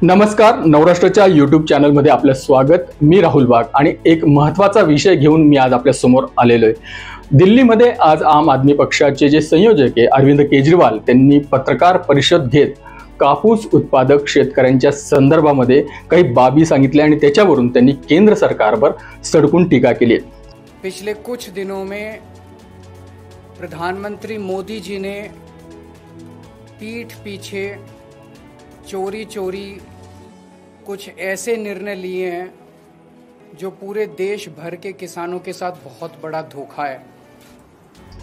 नमस्कार, नवराष्ट्राच्या यूट्यूब चॅनलमध्ये आपलं स्वागत। मी राहुल वाघ आणि एक महत्त्वाचा विषय घेऊन मी आज आपल्या समोर आलेलो आहे। दिल्लीमध्ये आज आम आदमी पक्षाचे जे संयोजक आहे अरविंद केजरीवाल त्यांनी पत्रकार परिषद घेत कापूस उत्पादक शेतकऱ्यांच्या संदर्भामध्ये काही बाबी सांगितल्या आणि त्याच्यावरून त्यांनी केंद्र सरकारवर सडकून टीका केली आहे। पिछले कुछ दिनों में प्रधानमंत्री मोदी जी ने पीठ पीछे चोरी चोरी कुछ ऐसे निर्णय लिए हैं जो पूरे देश भर के किसानों के साथ बहुत बड़ा धोखा है।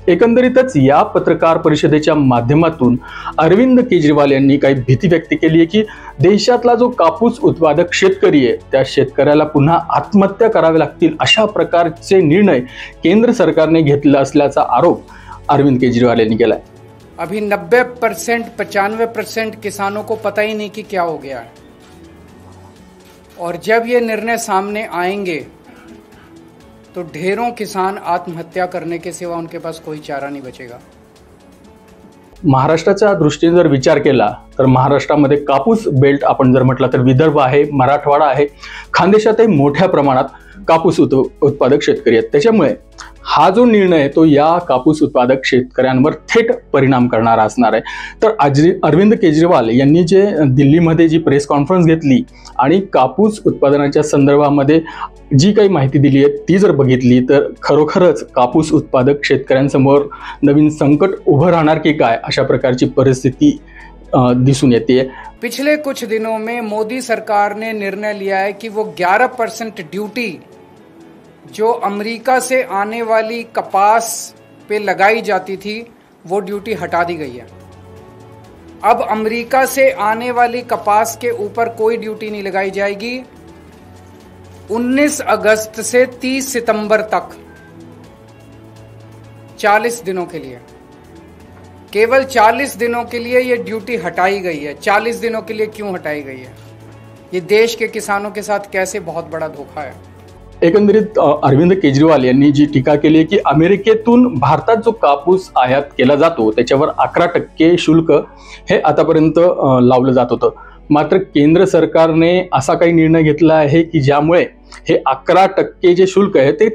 एकंदरीतच या पत्रकार परिषदेच्या माध्यमातून अरविंद केजरीवाल यांनी काही भीती व्यक्त केली आहे की देशातला जो कापूस उत्पादक शेतकरी आहे त्या शेतकऱ्याला पुन्हा आत्महत्या करावी लागतील अशा प्रकारचे निर्णय केंद्र सरकारने घेतला असल्याचा आरोप अरविंद केजरीवाल यांनी केला आहे। अभी 90% 95% किसानों को पता ही नहीं कि क्या हो गया है, और जब ये निर्णय सामने आएंगे तो ढेरों किसान आत्महत्या करने के सिवा उनके पास कोई चारा नहीं बचेगा। महाराष्ट्राच्या दृष्टीने जर विचार केला तर महाराष्ट्रामध्ये कापूस बेल्ट आपण जर म्हटलं तर विदर्भ आहे, मराठवाडा आहे, खानदेशातही मोठ्या प्रमाणात कापूस उत्पादक शेतकरी आहेत। त्याच्यामुळे हा जो निर्णय आहे तो या कापूस उत्पादक शेतकऱ्यांवर थेट परिणाम करणारा असणार आहे। तर अरविंद केजरीवाल यांनी जे दिल्लीमध्ये जी प्रेस कॉन्फरन्स घेतली आणि कापूस उत्पादनाच्या संदर्भामध्ये जी काही माहिती दिली आहे ती जर बघितली तर खरोखरच कापूस उत्पादक शेतकऱ्यांसमोर नवीन संकट उभं राहणार की काय अशा प्रकारची परिस्थिती दिसून येते। पिछले कुछ दिनों में मोदी सरकार ने निर्णय लिया है कि वो 11% ड्यूटी जो अमेरिका से आने वाली कपास पे लगाई जाती थी वो ड्यूटी हटा दी गई है। अब अमेरिका से आने वाली कपास के ऊपर कोई ड्यूटी नहीं लगाई जाएगी। 19 अगस्त से 30 सितंबर तक 40 दिनों के लिए, केवल 40 दिनों के लिए ये ड्यूटी हटाई गई है। 40 दिनों के लिए क्यों हटाई गई है? ये देश के किसानों के साथ कैसे बहुत बड़ा धोखा है। एकंदरीत अरविंद केजरीवाल यांनी जी टीका केली की अमेरिकेतून भारतात जो कापूस आयात केला जातो त्याच्यावर 11% शुल्क हे आतापर्यंत लावलं जात होतं, मात्र केंद्र सरकारने असा काही निर्णय घेतला आहे की ज्यामुळे हे 11% जे शुल्क आहे ते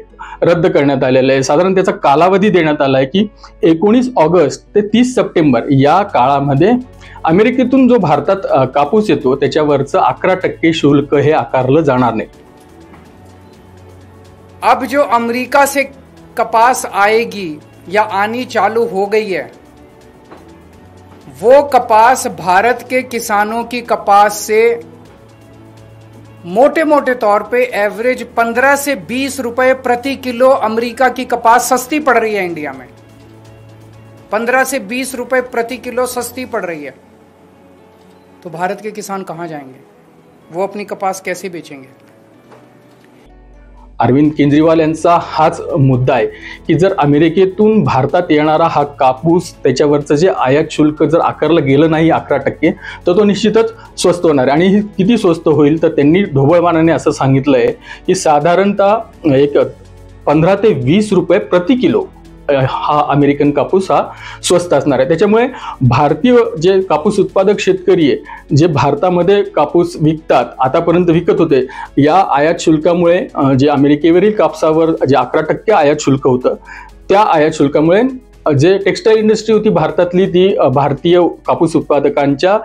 रद्द करण्यात आलेलं आहे। साधारण त्याचा कालावधी देण्यात आला आहे की 19 ऑगस्ट ते 30 सप्टेंबर या काळामध्ये अमेरिकेतून जो भारतात कापूस येतो त्याच्यावरचं 11% शुल्क हे आकारलं जाणार नाही। अब जो अमेरिका से कपास आएगी या आनी चालू हो गई है वो कपास भारत के किसानों की कपास से मोटे मोटे तौर पे एवरेज 15 से 20 रुपए प्रति किलो अमेरिका की कपास सस्ती पड़ रही है। इंडिया में 15 से 20 रुपए प्रति किलो सस्ती पड़ रही है, तो भारत के किसान कहां जाएंगे? वो अपनी कपास कैसे बेचेंगे? अरविंद केजरीवाल यांचा हाच मुद्दा आहे की जर अमेरिकेतून भारतात येणारा हा कापूस त्याच्यावरचं जे आयात शुल्क जर आकारलं गेलं नाही 11% तर तो निश्चितच स्वस्त होणार आहे। आणि किती स्वस्त होईल तर त्यांनी ढोबळमानाने असं सांगितलंय की साधारणतः एक 15 ते 20 रुपये प्रति किलो हा अमेरिकन कापूस हा स्वस्त असणार आहे। त्याच्यामुळे भारतीय जे कापूस उत्पादक शेतकरी आहे जे भारतामध्ये कापूस विकतात आतापर्यंत विकत होते या आयात शुल्कामुळे जे अमेरिकेवरील कापसावर जे 11% आयात शुल्क होतं त्या आयात शुल्कामुळे जे टेक्सटाईल इंडस्ट्री होती भारतातली ती भारतीय कापूस उत्पादकांच्या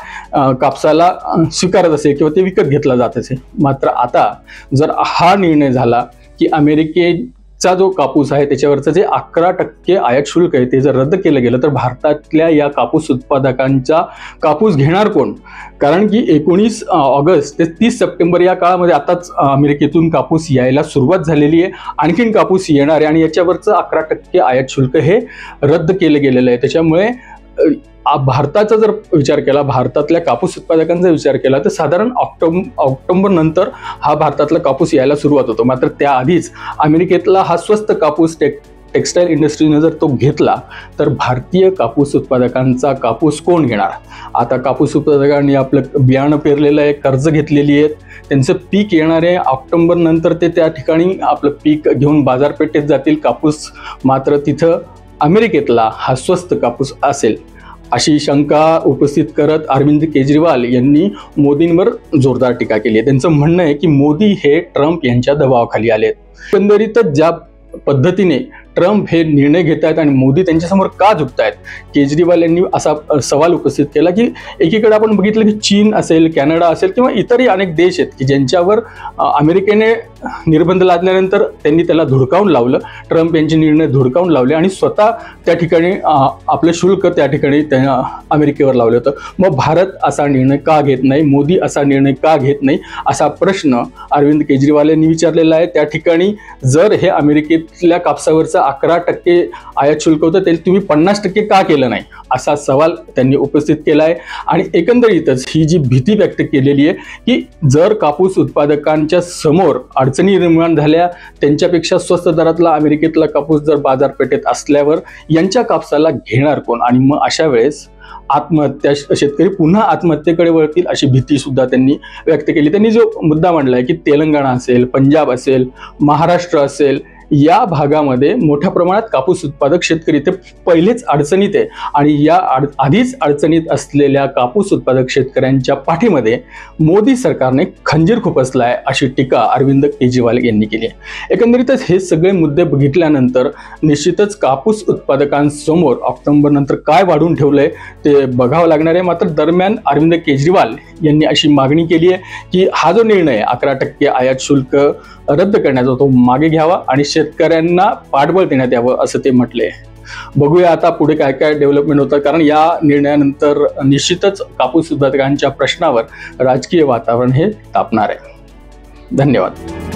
कापसाला स्वीकारत असेल किंवा ते विकत घेतला जात असेल। मात्र आता जर हा निर्णय झाला की अमेरिकेचा जो कापूस आहे त्याच्यावरचं जे 11% आयात शुल्क आहे ते जर रद्द केलं गेलं तर भारतातल्या या कापूस उत्पादकांचा कापूस घेणार कोण? कारण की 19 ऑगस्ट ते 30 सप्टेंबर या काळामध्ये आताच अमेरिकेतून कापूस यायला सुरुवात झालेली आहे, आणखीन कापूस येणार आहे आणि याच्यावरचं 11% आयात शुल्क हे रद्द केलं गेलेलं आहे। त्याच्यामुळे भारताचा जर विचार केला, भारतातल्या कापूस उत्पादकांचा विचार केला तर साधारण ऑक्टोबर नंतर हा भारतातला कापूस यायला सुरुवात होतो, मात्र त्याआधीच अमेरिकेतला हा स्वस्त कापूस टेक्सटाईल इंडस्ट्रीने जर तो घेतला तर भारतीय कापूस उत्पादकांचा कापूस कोण घेणार? आता कापूस उत्पादकांनी आपलं बियाणं पेरलेलं आहे, कर्ज घेतलेली आहेत, त्यांचं पीक येणार आहे ऑक्टोबर नंतर, ते त्या ठिकाणी आपलं पीक घेऊन बाजारपेठेत जातील कापूस, मात्र तिथं अमेरिकेतला हा स्वस्त कापूस असेल अशी शंका उपस्थित करत अरविंद केजरीवाल यांनी मोदींवर जोरदार टीका केली आहे. त्यांचं म्हणणं आहे की मोदी हे ट्रम्प यांच्या दबावाखाली आलेत. एकंदरीतच ज्या पद्धतीने ट्रम्प हे निर्णय घेत आहेत आणि मोदी त्यांच्यासमोर का झुकतायत, केजरीवाल यांनी असा सवाल उपस्थित केला की एकीकडे आपण बघितलं की चीन असेल, कॅनडा असेल किंवा इतरही अनेक देश आहेत की ज्यांच्यावर अमेरिकेने निर्बंध लादल्यानंतर त्यांनी त्याला धुडकावून लावलं, ट्रम्प यांचे निर्णय धुडकावून लावले आणि स्वतः त्या ठिकाणी आपलं शुल्क त्या ठिकाणी अमेरिकेवर लावलं होतं. मग भारत असा निर्णय का घेत नाही, मोदी असा निर्णय का घेत नाही, असा प्रश्न अरविंद केजरीवाल यांनी विचारलेला आहे. त्या ठिकाणी जर हे अमेरिकेतल्या कापसावरचं 11% आयात शुल्क होतं ते तुम्ही 50% का केलं नाही, असा सवाल त्यांनी उपस्थित केला आहे. आणि एकंदरीतच ही जी भीती व्यक्त केलेली आहे की जर कापूस उत्पादकांच्या समोर अडचणी निर्माण झाल्या, त्यांच्यापेक्षा स्वस्त दरातला अमेरिकेतला कापूस जर बाजारपेठेत असल्यावर यांच्या कापसाला घेणार कोण, आणि मग अशा वेळेस आत्महत्या, शेतकरी पुन्हा आत्महत्येकडे वळतील अशी भीती सुद्धा त्यांनी व्यक्त केली. त्यांनी जो मुद्दा मांडलाय की तेलंगणा असेल, पंजाब असेल, महाराष्ट्र असेल, या भागामध्ये मोठ्या प्रमाणात कापूस उत्पादक शेतकरी ते पहिलेच अडचणीत आहे आणि या आधीच अडचणीत असलेल्या कापूस उत्पादक शेतकऱ्यांच्या पाठीमध्ये मोदी सरकारने खंजीर खुपसलाय, अशी टीका अरविंद केजरीवाल यांनी केली आहे. एकंदरीतच हे सगळे मुद्दे बघितल्यानंतर निश्चितच कापूस उत्पादकांसमोर ऑक्टोबर नंतर काय वाढून ठेवलंय ते बघावं लागणार आहे. मात्र दरम्यान अरविंद केजरीवाल यांनी अशी मागणी केली आहे की हा जो निर्णय 11% आयात शुल्क रद्द करण्याचा तो मागे घ्यावा आणि शेतकऱ्यांना पाठबळ देण्यात यावं, असं ते म्हटले. बघूया आता पुढे काय काय डेव्हलपमेंट होतं, कारण या निर्णयानंतर निश्चितच कापूस उत्पादकांच्या प्रश्नावर राजकीय वातावरण हे तापणार आहे. धन्यवाद.